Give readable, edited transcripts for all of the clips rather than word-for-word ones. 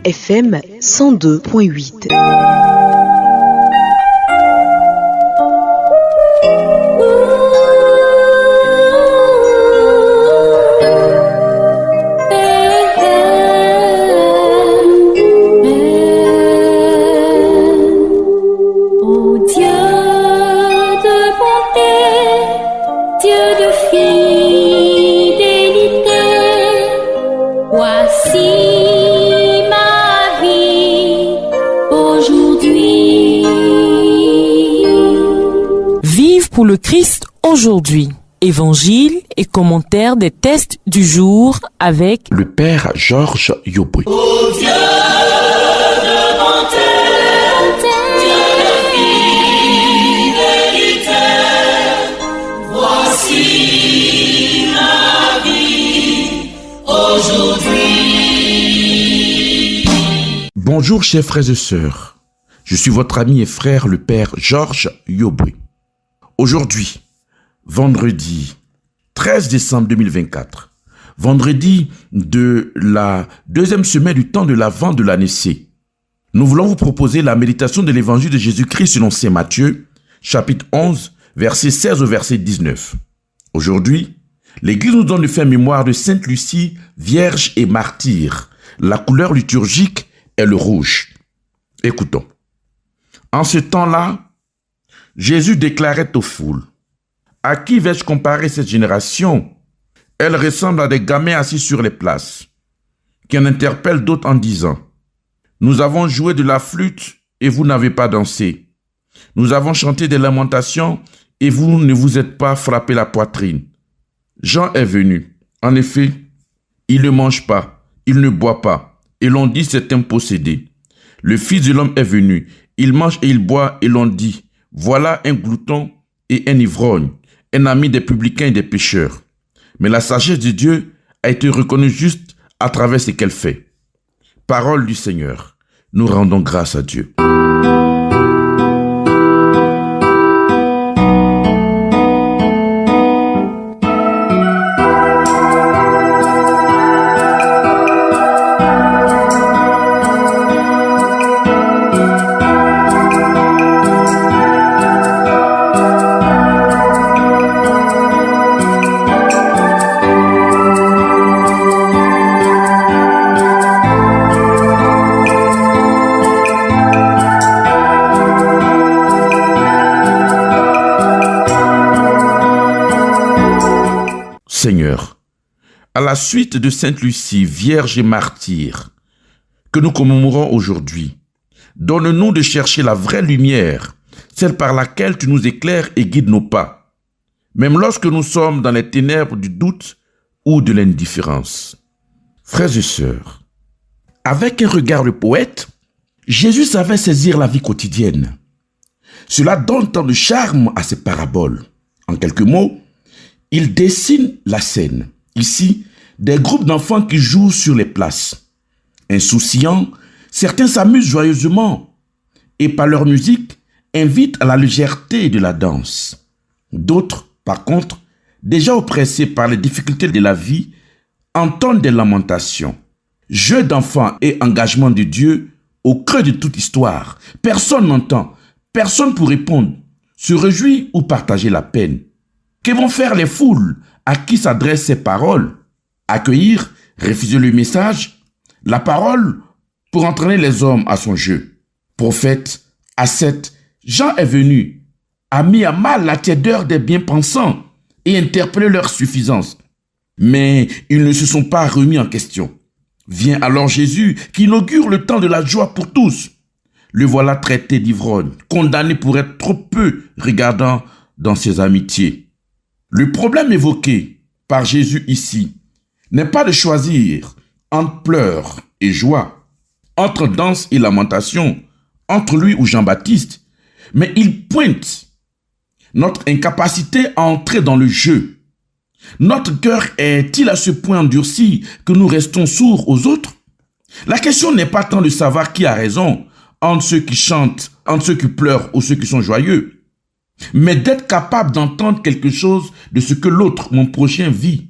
FM 102.8. Pour le Christ aujourd'hui. Évangile et commentaire des textes du jour avec le Père Georges Yoboué. Ô Dieu de bonté, Dieu de fidélité, voici ma vie aujourd'hui. Bonjour chers frères et sœurs, je suis votre ami et frère le Père Georges Yoboué. Aujourd'hui, vendredi 13 décembre 2024, vendredi de la deuxième semaine du temps de l'Avent de l'année C, nous voulons vous proposer la méditation de l'évangile de Jésus-Christ selon saint Matthieu, chapitre 11, verset 16 au verset 19. Aujourd'hui, l'Église nous donne de faire mémoire de Sainte Lucie, vierge et martyre. La couleur liturgique est le rouge. Écoutons. En ce temps-là, Jésus déclarait aux foules, « À qui vais-je comparer cette génération? Elle ressemble à des gamins assis sur les places, qui en interpellent d'autres en disant, « Nous avons joué de la flûte et vous n'avez pas dansé. Nous avons chanté des lamentations et vous ne vous êtes pas frappé la poitrine. » Jean est venu. En effet, il ne mange pas, il ne boit pas, et l'on dit c'est un possédé. Le Fils de l'homme est venu. Il mange et il boit, et l'on dit, voilà un glouton et un ivrogne, un ami des publicains et des pécheurs. Mais la sagesse de Dieu a été reconnue juste à travers ce qu'elle fait. Parole du Seigneur. Nous rendons grâce à Dieu. Seigneur, à la suite de Sainte Lucie, vierge et martyre, que nous commémorons aujourd'hui, donne-nous de chercher la vraie lumière, celle par laquelle tu nous éclaires et guides nos pas, même lorsque nous sommes dans les ténèbres du doute ou de l'indifférence. Frères et sœurs, avec un regard de poète, Jésus savait saisir la vie quotidienne. Cela donne tant de charme à ses paraboles. En quelques mots, il dessine la scène. Ici, des groupes d'enfants qui jouent sur les places. Insouciants, certains s'amusent joyeusement et par leur musique invitent à la légèreté de la danse. D'autres, par contre, déjà oppressés par les difficultés de la vie, entendent des lamentations. Jeu d'enfants et engagement de Dieu au creux de toute histoire. Personne n'entend, personne pour répondre, se réjouir ou partager la peine. Que vont faire les foules à qui s'adressent ces paroles? Accueillir, refuser le message? La parole pour entraîner les hommes à son jeu. Prophète, ascète, Jean est venu, a mis à mal la tiédeur des bien-pensants et interpellé leur suffisance. Mais ils ne se sont pas remis en question. Vient alors Jésus qui inaugure le temps de la joie pour tous. Le voilà traité d'ivrogne, condamné pour être trop peu regardant dans ses amitiés. Le problème évoqué par Jésus ici n'est pas de choisir entre pleurs et joie, entre danse et lamentation, entre lui ou Jean-Baptiste, mais il pointe notre incapacité à entrer dans le jeu. Notre cœur est-il à ce point endurci que nous restons sourds aux autres? La question n'est pas tant de savoir qui a raison, entre ceux qui chantent, entre ceux qui pleurent ou ceux qui sont joyeux, mais d'être capable d'entendre quelque chose de ce que l'autre, mon prochain, vit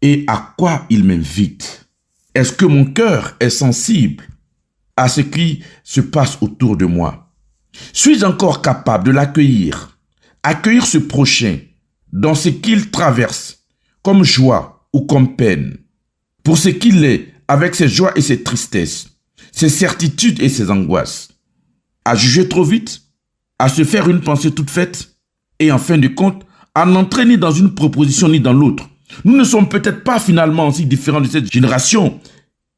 et à quoi il m'invite. Est-ce que mon cœur est sensible à ce qui se passe autour de moi? Suis-je encore capable de l'accueillir, accueillir ce prochain dans ce qu'il traverse, comme joie ou comme peine, pour ce qu'il est, avec ses joies et ses tristesses, ses certitudes et ses angoisses? À juger trop vite, à se faire une pensée toute faite, et en fin de compte, à n'entrer ni dans une proposition ni dans l'autre. Nous ne sommes peut-être pas finalement aussi différents de cette génération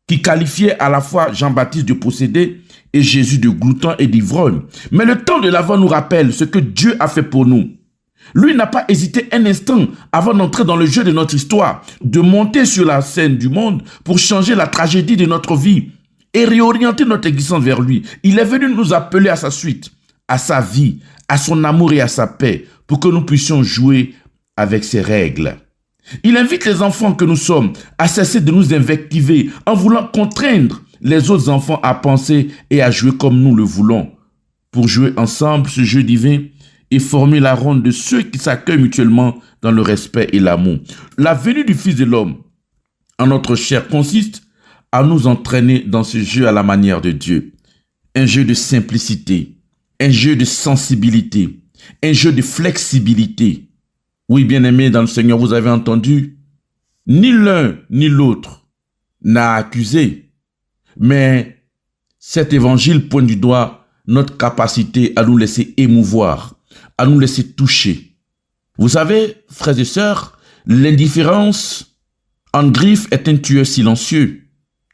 qui qualifiait à la fois Jean-Baptiste de possédé et Jésus de glouton et d'ivrogne. Mais le temps de l'Avent nous rappelle ce que Dieu a fait pour nous. Lui n'a pas hésité un instant avant d'entrer dans le jeu de notre histoire, de monter sur la scène du monde pour changer la tragédie de notre vie et réorienter notre existence vers lui. Il est venu nous appeler à sa suite, à sa vie, à son amour et à sa paix, pour que nous puissions jouer avec ses règles. Il invite les enfants que nous sommes à cesser de nous invectiver en voulant contraindre les autres enfants à penser et à jouer comme nous le voulons. Pour jouer ensemble ce jeu divin et former la ronde de ceux qui s'accueillent mutuellement dans le respect et l'amour. La venue du Fils de l'homme en notre chair consiste à nous entraîner dans ce jeu à la manière de Dieu. Un jeu de simplicité, un jeu de sensibilité, un jeu de flexibilité. Oui, bien-aimés dans le Seigneur, vous avez entendu, ni l'un ni l'autre n'a accusé, mais cet évangile pointe du doigt notre capacité à nous laisser émouvoir, à nous laisser toucher. Vous savez, frères et sœurs, l'indifférence en griffe est un tueur silencieux.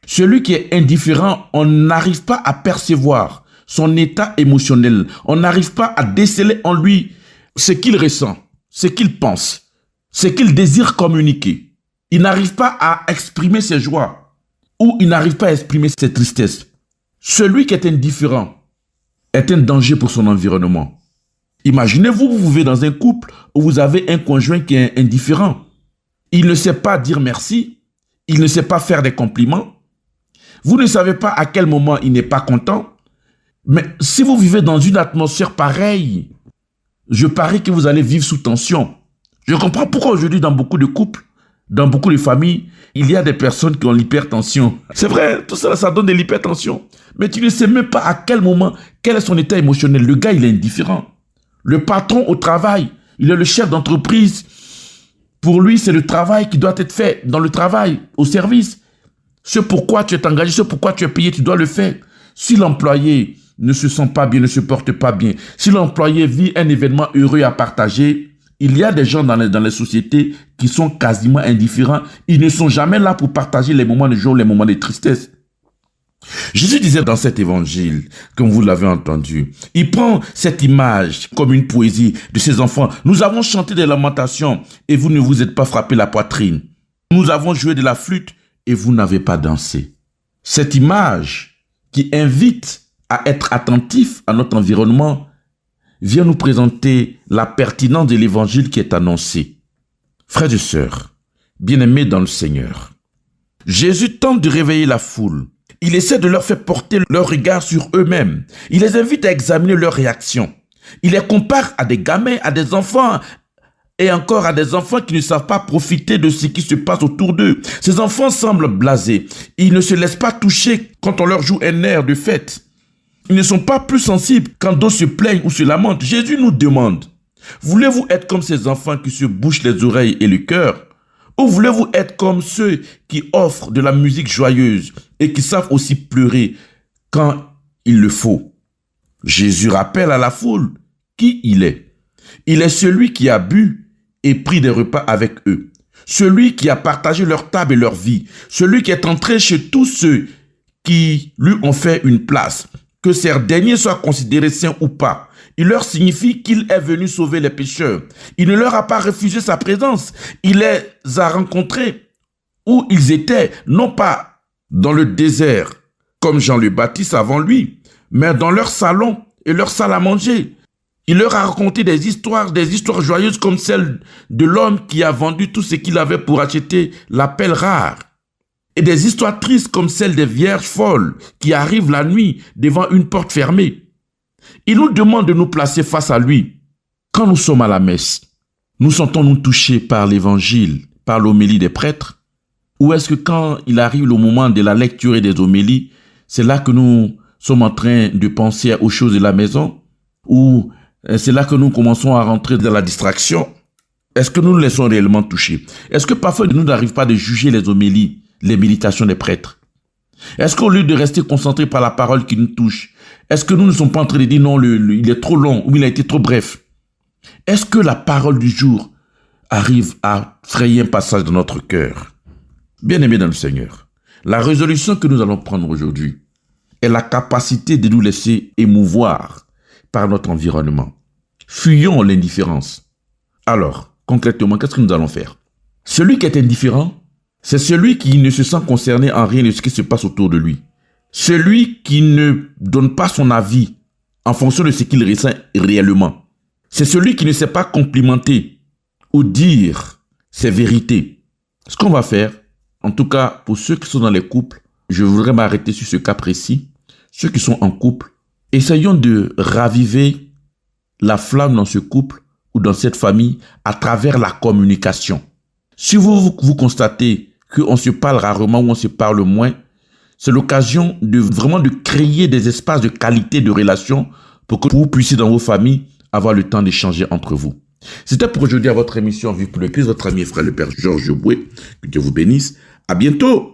Celui qui est indifférent, on n'arrive pas à percevoir son état émotionnel. On n'arrive pas à déceler en lui ce qu'il ressent, ce qu'il pense, ce qu'il désire communiquer. Il n'arrive pas à exprimer ses joies ou il n'arrive pas à exprimer ses tristesses. Celui qui est indifférent est un danger pour son environnement. Imaginez-vous, vous vivez dans un couple où vous avez un conjoint qui est indifférent. Il ne sait pas dire merci, il ne sait pas faire des compliments. Vous ne savez pas à quel moment il n'est pas content. Mais si vous vivez dans une atmosphère pareille, je parie que vous allez vivre sous tension. Je comprends pourquoi aujourd'hui dans beaucoup de couples, dans beaucoup de familles, il y a des personnes qui ont l'hypertension. C'est vrai, tout ça, ça donne de l'hypertension. Mais tu ne sais même pas à quel moment, quel est son état émotionnel. Le gars, il est indifférent. Le patron au travail, il est le chef d'entreprise. Pour lui, c'est le travail qui doit être fait dans le travail, au service. Ce pourquoi tu es engagé, ce pourquoi tu es payé, tu dois le faire. Si l'employé ne se sent pas bien, ne se porte pas bien, si l'employé vit un événement heureux à partager, il y a des gens dans les sociétés qui sont quasiment indifférents. Ils ne sont jamais là pour partager les moments de joie, les moments de tristesse. Jésus disait dans cet évangile, comme vous l'avez entendu, il prend cette image comme une poésie de ses enfants. Nous avons chanté des lamentations et vous ne vous êtes pas frappé la poitrine. Nous avons joué de la flûte et vous n'avez pas dansé. Cette image qui invite à être attentif à notre environnement vient nous présenter la pertinence de l'évangile qui est annoncé. Frères et sœurs, bien-aimés dans le Seigneur, Jésus tente de réveiller la foule. Il essaie de leur faire porter leur regard sur eux-mêmes. Il les invite à examiner leurs réactions. Il les compare à des gamins, à des enfants, et encore à des enfants qui ne savent pas profiter de ce qui se passe autour d'eux. Ces enfants semblent blasés. Ils ne se laissent pas toucher quand on leur joue un air de fête. Ils ne sont pas plus sensibles quand d'autres se plaignent ou se lamentent. Jésus nous demande, voulez-vous être comme ces enfants qui se bouchent les oreilles et le cœur? Ou voulez-vous être comme ceux qui offrent de la musique joyeuse et qui savent aussi pleurer quand il le faut? Jésus rappelle à la foule qui il est. Il est celui qui a bu et pris des repas avec eux. Celui qui a partagé leur table et leur vie. Celui qui est entré chez tous ceux qui lui ont fait une place. Que ces derniers soient considérés saints ou pas. Il leur signifie qu'il est venu sauver les pécheurs. Il ne leur a pas refusé sa présence. Il les a rencontrés où ils étaient, non pas dans le désert, comme Jean le Baptiste avant lui, mais dans leur salon et leur salle à manger. Il leur a raconté des histoires joyeuses comme celle de l'homme qui a vendu tout ce qu'il avait pour acheter la pelle rare. Et des histoires tristes comme celle des vierges folles qui arrivent la nuit devant une porte fermée. Il nous demande de nous placer face à lui. Quand nous sommes à la messe, nous sentons-nous touchés par l'évangile, par l'homélie des prêtres? Ou est-ce que quand il arrive le moment de la lecture et des homélies, c'est là que nous sommes en train de penser aux choses de la maison? Ou c'est là que nous commençons à rentrer dans la distraction? Est-ce que nous nous laissons réellement toucher? Est-ce que parfois nous n'arrivons pas de juger les homélies, les méditations des prêtres? Est-ce qu'au lieu de rester concentrés par la parole qui nous touche, est-ce que nous ne sommes pas en train de dire non, il est trop long ou il a été trop bref? Est-ce que la parole du jour arrive à frayer un passage dans notre cœur? Bien-aimés dans le Seigneur, la résolution que nous allons prendre aujourd'hui est la capacité de nous laisser émouvoir par notre environnement. Fuyons l'indifférence. Alors, concrètement, qu'est-ce que nous allons faire? Celui qui est indifférent, c'est celui qui ne se sent concerné en rien de ce qui se passe autour de lui. Celui qui ne donne pas son avis en fonction de ce qu'il ressent réellement. C'est celui qui ne sait pas complimenter ou dire ses vérités. Ce qu'on va faire, en tout cas pour ceux qui sont dans les couples, je voudrais m'arrêter sur ce cas précis. Ceux qui sont en couple, essayons de raviver la flamme dans ce couple ou dans cette famille à travers la communication. Si vous constatez qu'on se parle rarement ou on se parle moins, c'est l'occasion de vraiment de créer des espaces de qualité de relation pour que vous puissiez dans vos familles avoir le temps d'échanger entre vous. C'était pour aujourd'hui à votre émission Vivre pour le Christ, votre ami et frère le Père Georges Boué. Que Dieu vous bénisse. À bientôt.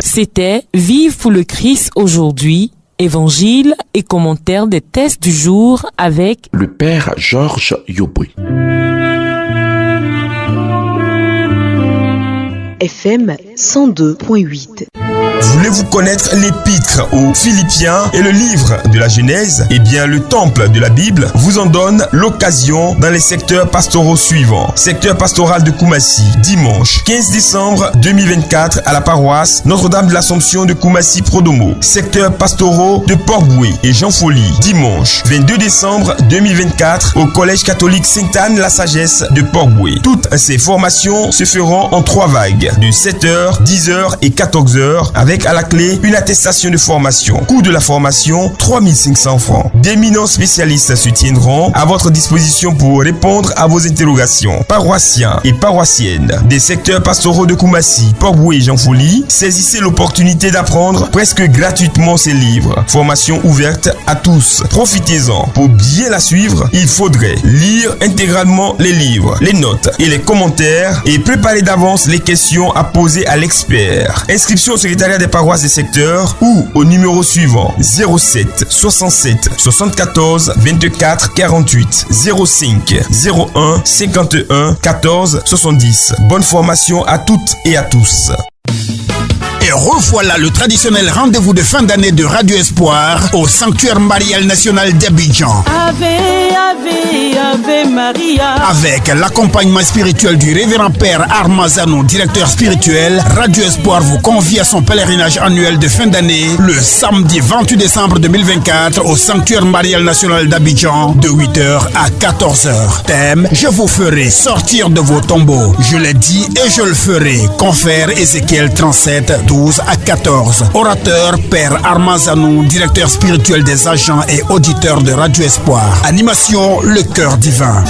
C'était Vivre pour le Christ aujourd'hui, évangile et commentaire des textes du jour avec le Père Georges Yoboué. FM 102.8. Voulez-vous connaître l'épître aux Philippiens et le livre de la Genèse? Eh bien, le temple de la Bible vous en donne l'occasion dans les secteurs pastoraux suivants. Secteur pastoral de Koumassi, dimanche 15 décembre 2024 à la paroisse Notre-Dame de l'Assomption de Koumassi Prodomo. Secteur pastoraux de Port-Boué et Jean Folly, dimanche 22 décembre 2024 au collège catholique Sainte-Anne la Sagesse de Port-Boué. Toutes ces formations se feront en 3 vagues de 7h, 10h et 14h avec à la clé une attestation de formation. Coût de la formation 3500 francs. D'éminents spécialistes se tiendront à votre disposition pour répondre à vos interrogations. Paroissiens et paroissiennes des secteurs pastoraux de Koumassi, Port-Boué et Jean Folly, saisissez l'opportunité d'apprendre presque gratuitement ces livres. Formation ouverte à tous. Profitez-en. Pour bien la suivre, il faudrait lire intégralement les livres, les notes et les commentaires et préparer d'avance les questions à poser à l'expert. Inscription au secrétariat des paroisses des secteurs ou au numéro suivant 07 67 74 24 48 05 01 51 14 70. Bonne formation à toutes et à tous. Et revoilà le traditionnel rendez-vous de fin d'année de Radio Espoir au Sanctuaire Marial National d'Abidjan. Ave, Ave, Ave Maria. Avec l'accompagnement spirituel du révérend Père Armazano, directeur spirituel, Radio Espoir vous convie à son pèlerinage annuel de fin d'année le samedi 28 décembre 2024 au Sanctuaire Marial National d'Abidjan de 8h à 14h. Thème: je vous ferai sortir de vos tombeaux. Je l'ai dit et je le ferai. Confère Ézéchiel 37, 12 à 14. Orateur Père Armazanou, directeur spirituel des agents et auditeurs de Radio Espoir. Animation Le Cœur Divin.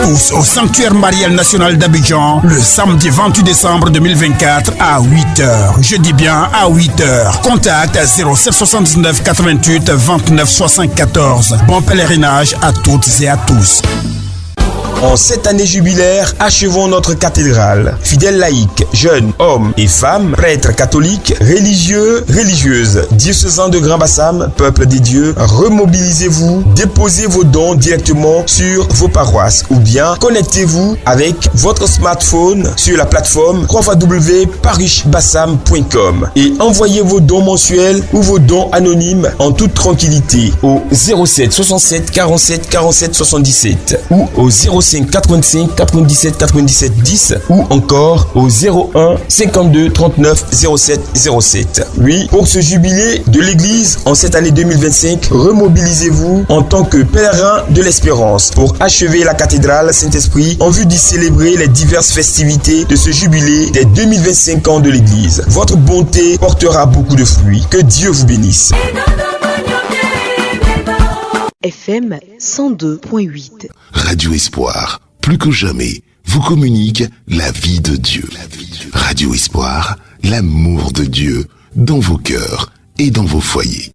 Tous au Sanctuaire Marial National d'Abidjan le samedi 28 décembre 2024 à 8h. Je dis bien à 8h. Contact 0779 88 29 74. Bon pèlerinage à toutes et à tous. En cette année jubilaire, achevons notre cathédrale. Fidèles laïcs, jeunes, hommes et femmes, prêtres catholiques, religieux, religieuses, diocésains de Grand Bassam, peuple des dieux, remobilisez-vous, déposez vos dons directement sur vos paroisses ou bien connectez-vous avec votre smartphone sur la plateforme www.parichbassam.com et envoyez vos dons mensuels ou vos dons anonymes en toute tranquillité au 07 67 47 47 77 ou au 05 85 97 97 10 ou encore au 01 52 39 07 07. Oui, pour ce jubilé de l'Église en cette année 2025, remobilisez-vous en tant que pèlerin de l'espérance pour achever la cathédrale Saint-Esprit en vue d'y célébrer les diverses festivités de ce jubilé des 2025 ans de l'Église. Votre bonté portera beaucoup de fruits. Que Dieu vous bénisse. FM 102.8. Radio Espoir, plus que jamais, vous communique la vie de Dieu. Radio Espoir, l'amour de Dieu dans vos cœurs et dans vos foyers.